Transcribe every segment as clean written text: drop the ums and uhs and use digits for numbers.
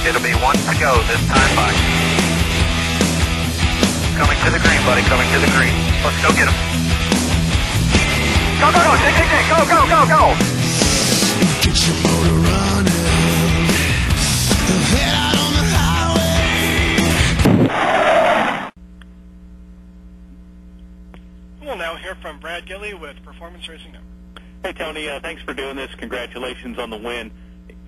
It'll be one to go this time by. Coming to the green, buddy, coming to the green. Let's go get him. Go, go, go, Dick, Dick, Dick, go, go, go, go. Get your motor running. Head out on the highway. We'll now hear from Brad Gilly with Performance Racing Network. Hey, Tony, thanks for doing this. Congratulations on the win.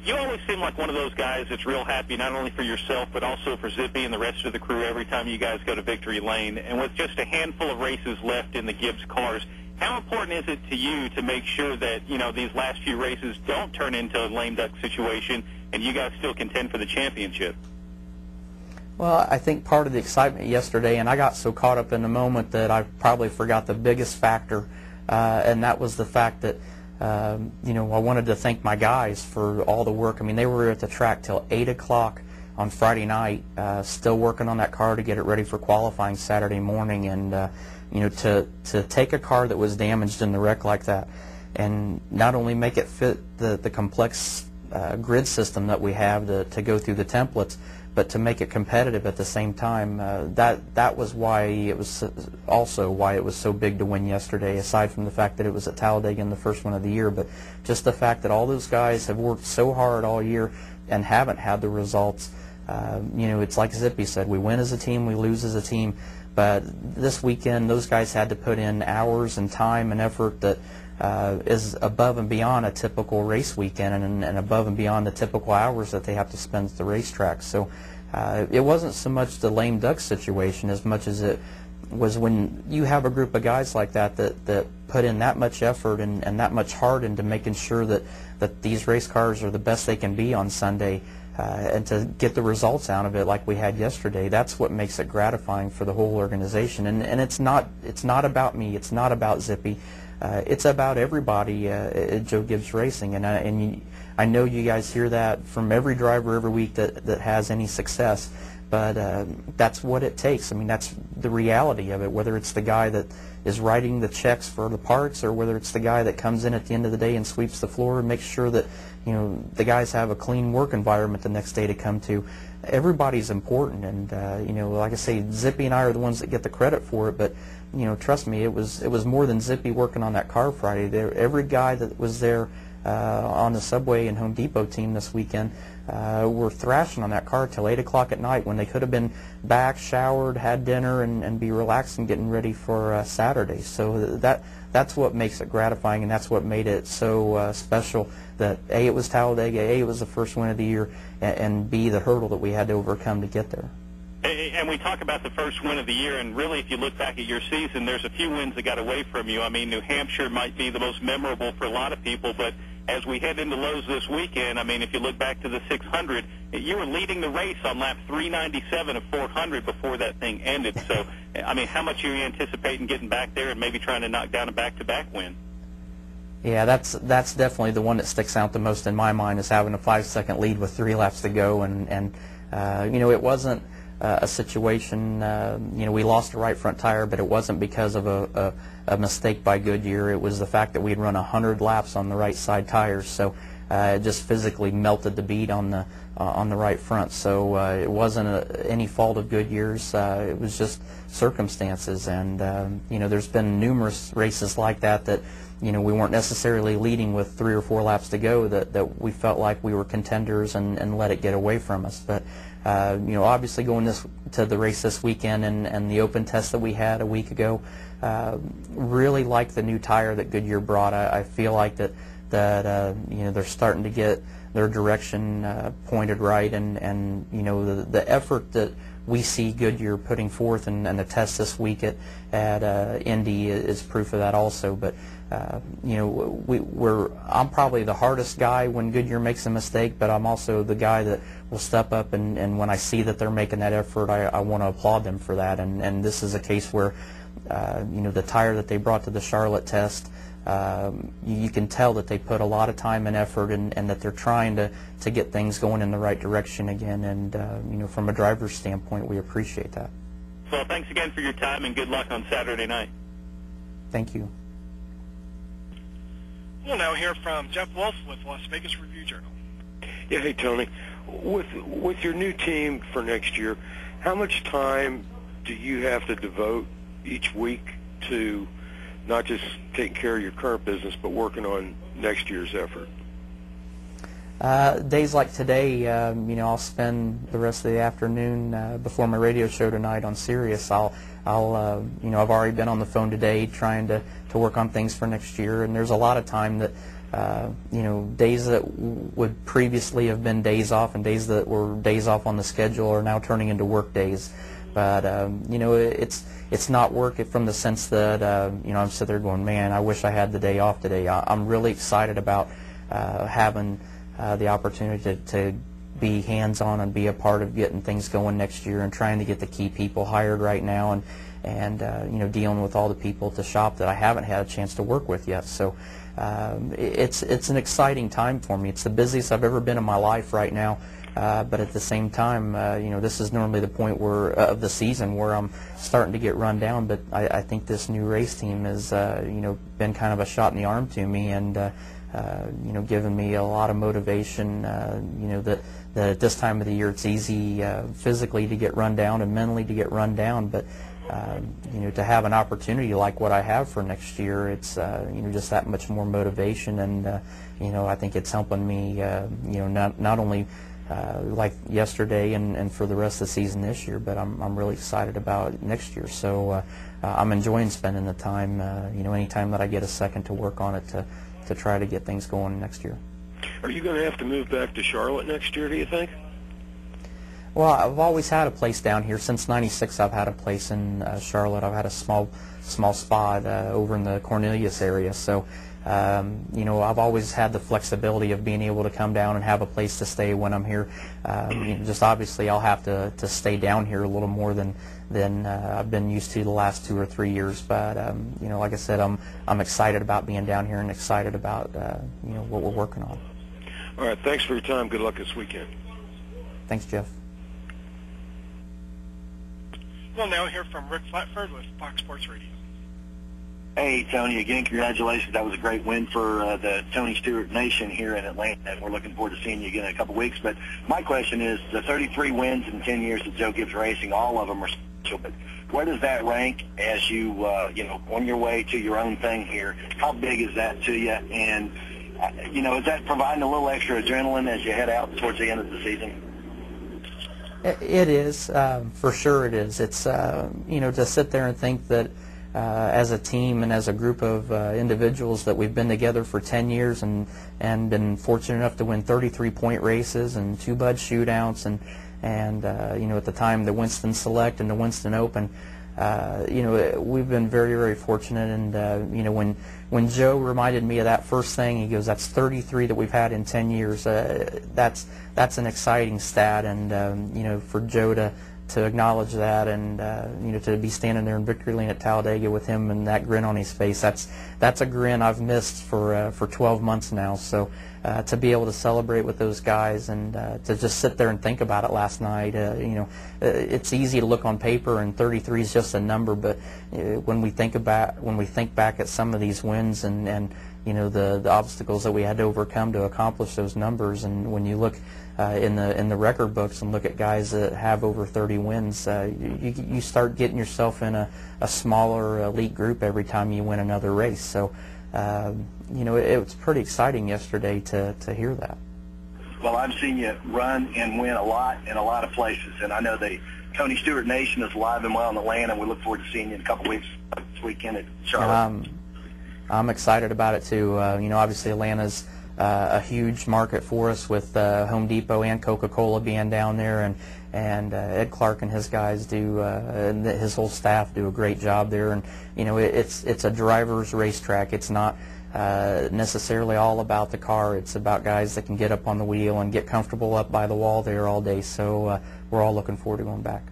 You always seem like one of those guys that's real happy, not only for yourself, but also for Zippy and the rest of the crew every time you guys go to victory lane. And with just a handful of races left in the Gibbs cars, how important is it to you to make sure that, you know, these last few races don't turn into a lame duck situation and you guys still contend for the championship? Well, I think part of the excitement yesterday, and I got so caught up in the moment that I probably forgot the biggest factor, and that was the fact that you know, I wanted to thank my guys for all the work. I mean, they were at the track till 8 o'clock on Friday night, still working on that car to get it ready for qualifying Saturday morning. And you know, to take a car that was damaged in the wreck like that, and not only make it fit the complex grid system that we have to go through the templates, but to make it competitive at the same time. That was why it was also why it was so big to win yesterday, aside from the fact that it was at Talladega in the first one of the year, but just the fact that all those guys have worked so hard all year and haven't had the results. You know, it's like Zippy said, we win as a team, we lose as a team, but this weekend those guys had to put in hours and time and effort that is above and beyond a typical race weekend, and above and beyond the typical hours that they have to spend at the racetrack. So it wasn't so much the lame duck situation as much as it was when you have a group of guys like that put in that much effort and that much heart into making sure that these race cars are the best they can be on Sunday, and to get the results out of it like we had yesterday. That's what makes it gratifying for the whole organization. And it's not about me, it's not about Zippy. It's about everybody at Joe Gibbs Racing, and I know you guys hear that from every driver every week that has any success, but that's what it takes. I mean, that's the reality of it, whether it's the guy that is writing the checks for the parts or whether it's the guy that comes in at the end of the day and sweeps the floor and makes sure that, you know, the guys have a clean work environment the next day to come to. Everybody's important, and you know, like I say, Zippy and I are the ones that get the credit for it, but you know, trust me, it was more than Zippy working on that car Friday. Every guy that was there on the Subway and Home Depot team this weekend were thrashing on that car till 8 o'clock at night when they could have been back, showered, had dinner, and be relaxed and getting ready for Saturday. So that's what makes it gratifying, and that's what made it so special, that A, it was Talladega, A, it was the first win of the year, and B, the hurdle that we had to overcome to get there. And we talk about the first win of the year, and really, if you look back at your season, there's a few wins that got away from you. I mean, New Hampshire might be the most memorable for a lot of people, but as we head into Lowe's this weekend, I mean, if you look back to the 600, you were leading the race on lap 397 of 400 before that thing ended. So, I mean, how much are you anticipating getting back there and maybe trying to knock down a back-to-back win? Yeah, that's definitely the one that sticks out the most in my mind, is having a 5-second lead with 3 laps to go, and you know, it wasn't a situation, you know, we lost the right front tire, but it wasn't because of a mistake by Goodyear. It was the fact that we'd run 100 laps on the right side tires, so it just physically melted the bead on the right front. So it wasn't any fault of Goodyear's. It was just circumstances, and you know, there's been numerous races like that you know, we weren't necessarily leading with 3 or 4 laps to go that we felt like we were contenders and let it get away from us. But you know, obviously going to the race this weekend and the open test that we had a week ago, really like the new tire that Goodyear brought. I feel like that you know, they're starting to get their direction pointed right, and you know, the effort that we see Goodyear putting forth and the test this week at Indy is proof of that also. But you know, I'm probably the hardest guy when Goodyear makes a mistake, but I'm also the guy that will step up, and when I see that they're making that effort, I want to applaud them for that. And this is a case where you know, the tire that they brought to the Charlotte test, you can tell that they put a lot of time and effort, and that they're trying to get things going in the right direction again. And you know, from a driver's standpoint, we appreciate that. Well, thanks again for your time, and good luck on Saturday night. Thank you. We'll now hear from Jeff Wolf with Las Vegas Review Journal. Yeah, hey, Tony. With your new team for next year, how much time do you have to devote each week to not just taking care of your current business, but working on next year's effort? Days like today, I'll spend the rest of the afternoon before my radio show tonight on Sirius. I've already been on the phone today trying to work on things for next year, and there's a lot of time that, days that would previously have been days off and days that were days off on the schedule are now turning into work days. But, it's not work from the sense that, I'm sitting there going, man, I wish I had the day off today. I'm really excited about having the opportunity to be hands-on and be a part of getting things going next year and trying to get the key people hired right now and dealing with all the people at the shop that I haven't had a chance to work with yet. So it's an exciting time for me. It's the busiest I've ever been in my life right now. But at the same time, this is normally the point of the season where I'm starting to get run down. But I think this new race team has, been kind of a shot in the arm to me and, given me a lot of motivation. That at this time of the year it's easy physically to get run down and mentally to get run down. But to have an opportunity like what I have for next year, it's just that much more motivation. And I think it's helping me, not only like yesterday and for the rest of the season this year, but I'm really excited about next year. So I'm enjoying spending the time, anytime that I get a second to work on it to try to get things going next year. Are you going to have to move back to Charlotte next year, do you think? Well, I've always had a place down here. Since '96, I've had a place in Charlotte. I've had a small spot over in the Cornelius area. So, I've always had the flexibility of being able to come down and have a place to stay when I'm here. Just obviously, I'll have to stay down here a little more than I've been used to the last 2 or 3 years. But like I said, I'm excited about being down here and excited about what we're working on. All right. Thanks for your time. Good luck this weekend. Thanks, Jeff. We'll now hear from Rick Flatford with Fox Sports Radio. Hey, Tony, again, congratulations. That was a great win for the Tony Stewart Nation here in Atlanta, and we're looking forward to seeing you again in a couple weeks. But my question is, the 33 wins in 10 years of Joe Gibbs Racing, all of them are special, but where does that rank as you, on your way to your own thing here? How big is that to you? And, is that providing a little extra adrenaline as you head out towards the end of the season? It is, for sure it is. It's, to sit there and think that as a team and as a group of individuals that we've been together for 10 years and been fortunate enough to win 33-point races and 2 Bud shootouts and at the time the Winston Select and the Winston Open. We've been very, very fortunate, and when Joe reminded me of that first thing, he goes, "That's 33 that we've had in 10 years." That's an exciting stat, and for Joe to acknowledge that, and to be standing there in victory lane at Talladega with him and that grin on his face, that's a grin I've missed for 12 months now. So to be able to celebrate with those guys and to just sit there and think about it last night, it's easy to look on paper and 33 is just a number, but when we think back at some of these wins and the obstacles that we had to overcome to accomplish those numbers, and when you look in the record books and look at guys that have over 30 wins, you start getting yourself in a smaller elite group every time you win another race. So it was pretty exciting yesterday to hear that. Well, I've seen you run and win a lot in a lot of places, and I know the Tony Stewart Nation is alive and well in Atlanta, and we look forward to seeing you in a couple weeks this weekend at Charlotte. I'm excited about it too. Obviously Atlanta's a huge market for us with Home Depot and Coca-Cola being down there, and Ed Clark and his guys and his whole staff do a great job there. And it's a driver's racetrack. It's not necessarily all about the car. It's about guys that can get up on the wheel and get comfortable up by the wall there all day. So we're all looking forward to going back.